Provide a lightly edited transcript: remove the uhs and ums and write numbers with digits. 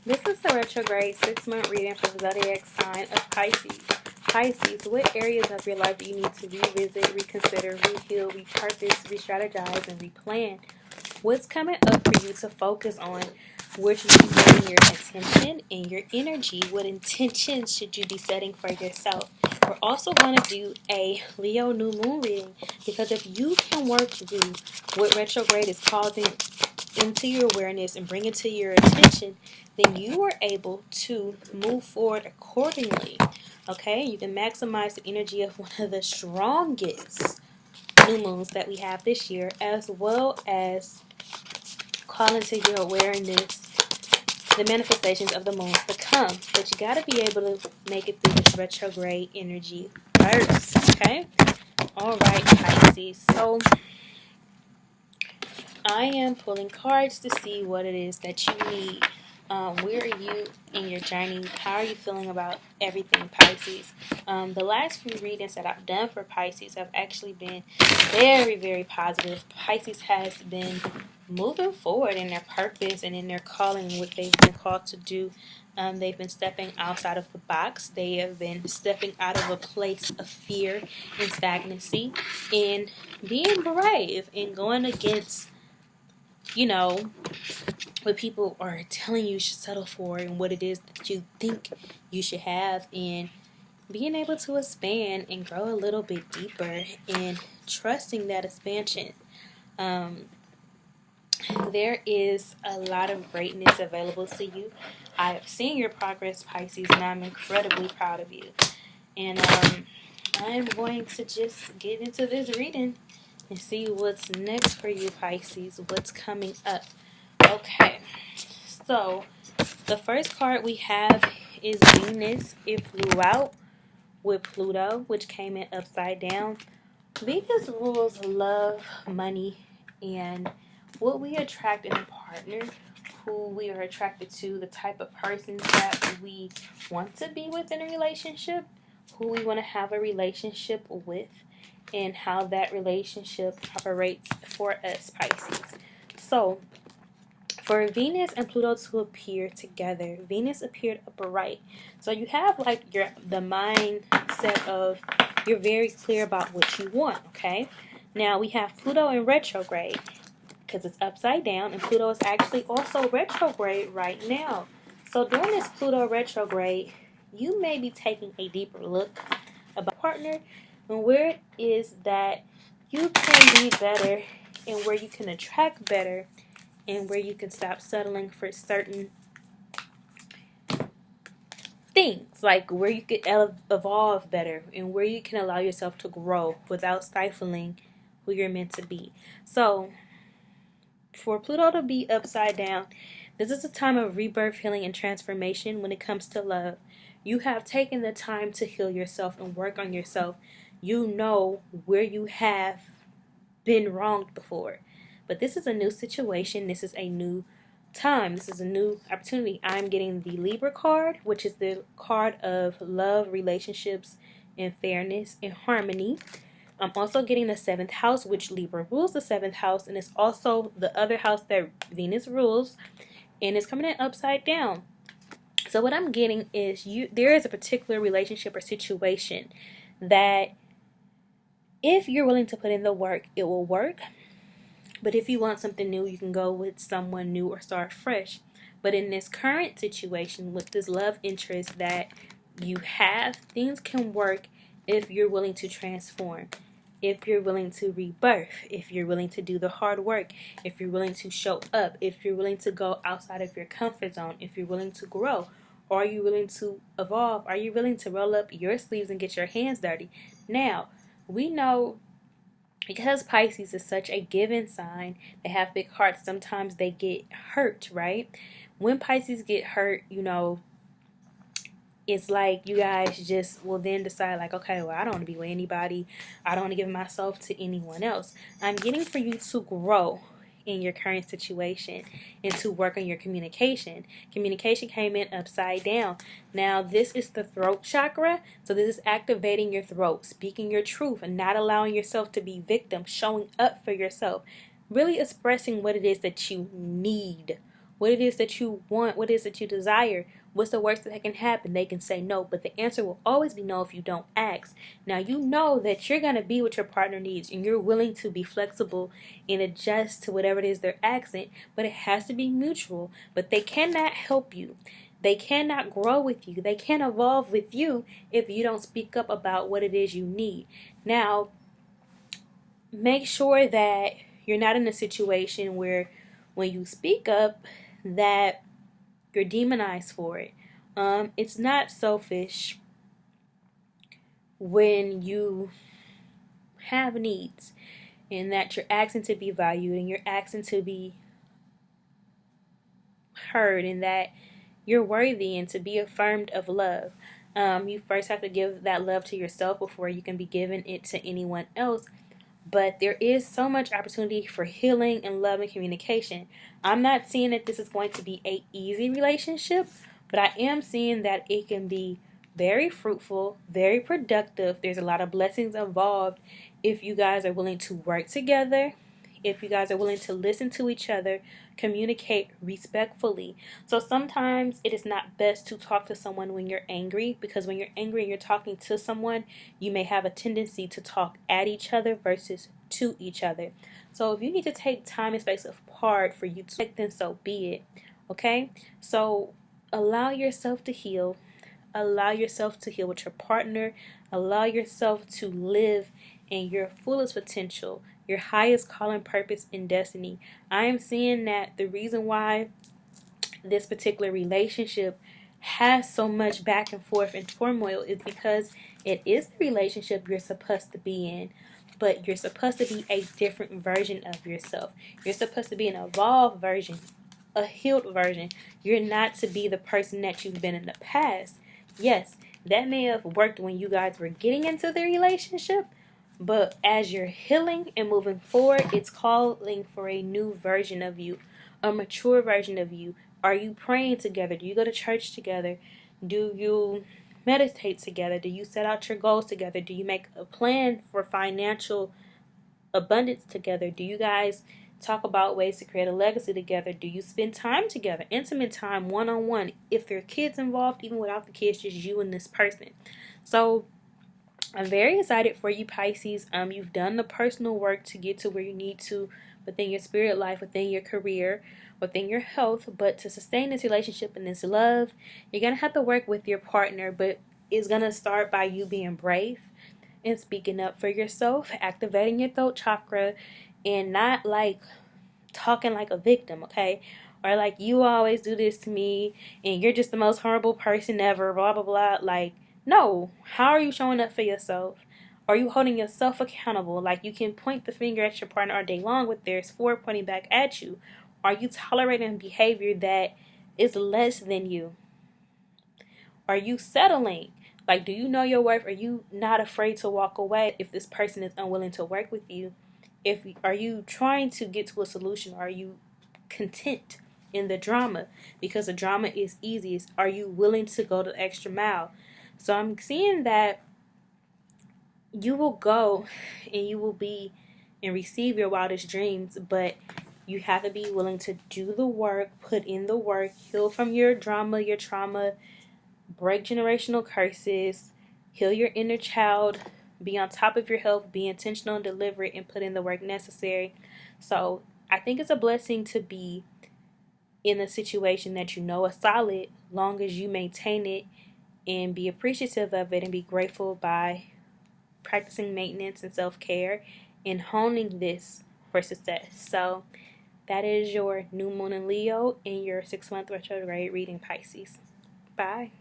This is the retrograde 6-month reading for the zodiac sign of Pisces. Pisces, what areas of your life do you need to revisit, reconsider, reheal, repurpose, re-strategize, and replan? What's coming up for you to focus on? Where should you be setting your attention and your energy? What intentions should you be setting for yourself? We're also going to do a Leo new moon reading, because if you can work through what retrograde is causing into your awareness and bring it to your attention, then you are able to move forward accordingly. Okay, you can maximize the energy of one of the strongest new moons that we have this year, as well as call into your awareness the manifestations of the moons to come. But you got to be able to make it through this retrograde energy first. Okay, all right, Pisces. So I am pulling cards to see what it is that you need. Where are you in your journey? How are you feeling about everything, Pisces? The last few readings that I've done for Pisces have actually been very, very positive. Pisces has been moving forward in their purpose and in their calling, what they've been called to do. They've been stepping outside of the box. They have been stepping out of a place of fear and stagnancy and being brave and going against, what people are telling you should settle for and what it is that you think you should have, and being able to expand and grow a little bit deeper and trusting that expansion. There is a lot of greatness available to you. I have seen your progress, Pisces, and I'm incredibly proud of you. And I'm going to just get into this reading and see what's next for you, Pisces, what's coming up. Okay, so the first card we have is Venus. It flew out with Pluto, which came in upside down. Venus rules love, money, and what we attract in a partner, who we are attracted to, the type of persons that we want to be with in a relationship, who we want to have a relationship with, and how that relationship operates for us, Pisces. So, for Venus and Pluto to appear together, Venus appeared upright. So you have like the mindset of you're very clear about what you want, okay? Now we have Pluto in retrograde because it's upside down, and Pluto is actually also retrograde right now. So during this Pluto retrograde, you may be taking a deeper look about a partner and where it is that you can be better and where you can attract better, and where you can stop settling for certain things, like where you could evolve better and where you can allow yourself to grow without stifling who you're meant to be. So, for Pluto to be upside down, this is a time of rebirth, healing, and transformation when it comes to love. You have taken the time to heal yourself and work on yourself. You know where you have been wronged before. But this is a new situation. This is a new time. This is a new opportunity. I'm getting the Libra card, which is the card of love, relationships, and fairness and harmony. I'm also getting the 7th house, which Libra rules the 7th house, and it's also the other house that Venus rules, and it's coming in upside down. So what I'm getting is there is a particular relationship or situation that if you're willing to put in the work, it will work. But if you want something new, you can go with someone new or start fresh. But in this current situation, with this love interest that you have, things can work if you're willing to transform, if you're willing to rebirth, if you're willing to do the hard work, if you're willing to show up, if you're willing to go outside of your comfort zone, if you're willing to grow. Are you willing to evolve? Are you willing to roll up your sleeves and get your hands dirty? Now, we know, because Pisces is such a giving sign, they have big hearts. Sometimes they get hurt, right? When Pisces get hurt, it's like you guys just will then decide like, okay, well, I don't want to be with anybody. I don't want to give myself to anyone else. I'm getting for you to grow in your current situation and to work on your communication. Communication came in upside down. Now, this is the throat chakra. So this is activating your throat, speaking your truth, and not allowing yourself to be victim, showing up for yourself, really expressing what it is that you need, what it is that you want, what it is that you desire. What's the worst that can happen? They can say no, but the answer will always be no if you don't ask. Now, you know that you're going to be what your partner needs, and you're willing to be flexible and adjust to whatever it is they're asking, but it has to be mutual. But they cannot help you. They cannot grow with you. They can't evolve with you if you don't speak up about what it is you need. Now, make sure that you're not in a situation where when you speak up that you're demonized for it. It's not selfish when you have needs and that you're asking to be valued and you're asking to be heard and that you're worthy and to be affirmed of love. You first have to give that love to yourself before you can be giving it to anyone else. But there is so much opportunity for healing and love and communication. I'm not seeing that this is going to be an easy relationship, but I am seeing that it can be very fruitful, very productive. There's a lot of blessings involved if you guys are willing to work together, if you guys are willing to listen to each other, communicate respectfully. So sometimes it is not best to talk to someone when you're angry, because when you're angry and you're talking to someone, you may have a tendency to talk at each other versus to each other. So if you need to take time and space apart for you to, then so be it. Okay? So allow yourself to heal. Allow yourself to heal with your partner. Allow yourself to live in your fullest potential, your highest calling, purpose, and destiny. I am seeing that the reason why this particular relationship has so much back and forth and turmoil is because it is the relationship you're supposed to be in, but you're supposed to be a different version of yourself. You're supposed to be an evolved version, a healed version. You're not to be the person that you've been in the past. Yes, that may have worked when you guys were getting into the relationship, but as you're healing and moving forward, it's calling for a new version of you, a mature version of you. Are you praying together? Do you go to church together? Do you meditate together? Do you set out your goals together? Do you make a plan for financial abundance together? Do you guys talk about ways to create a legacy together? Do you spend time together, intimate time, one-on-one? If there are kids involved, even without the kids, just you and this person. So I'm very excited for you, Pisces. You've done the personal work to get to where you need to within your spirit life, within your career, within your health. But to sustain this relationship and this love, you're going to have to work with your partner. But it's going to start by you being brave and speaking up for yourself, activating your throat chakra, and not like talking like a victim, okay? Or like, you always do this to me and you're just the most horrible person ever, blah, blah, blah. Like, no. How are you showing up for yourself? Are you holding yourself accountable? Like, you can point the finger at your partner all day long, but there's four pointing back at you. Are you tolerating behavior that is less than you? Are you settling? Like, do you know your worth? Are you not afraid to walk away if this person is unwilling to work with you? Are you trying to get to a solution? Are you content in the drama? Because the drama is easiest. Are you willing to go the extra mile? So I'm seeing that you will go and you will be and receive your wildest dreams, but you have to be willing to do the work, put in the work, heal from your drama, your trauma, break generational curses, heal your inner child, be on top of your health, be intentional and deliberate, and put in the work necessary. So I think it's a blessing to be in a situation that you know is solid, long as you maintain it and be appreciative of it and be grateful by practicing maintenance and self-care and honing this for success. So that is your new moon in Leo and your 6-month retrograde reading, Pisces. Bye.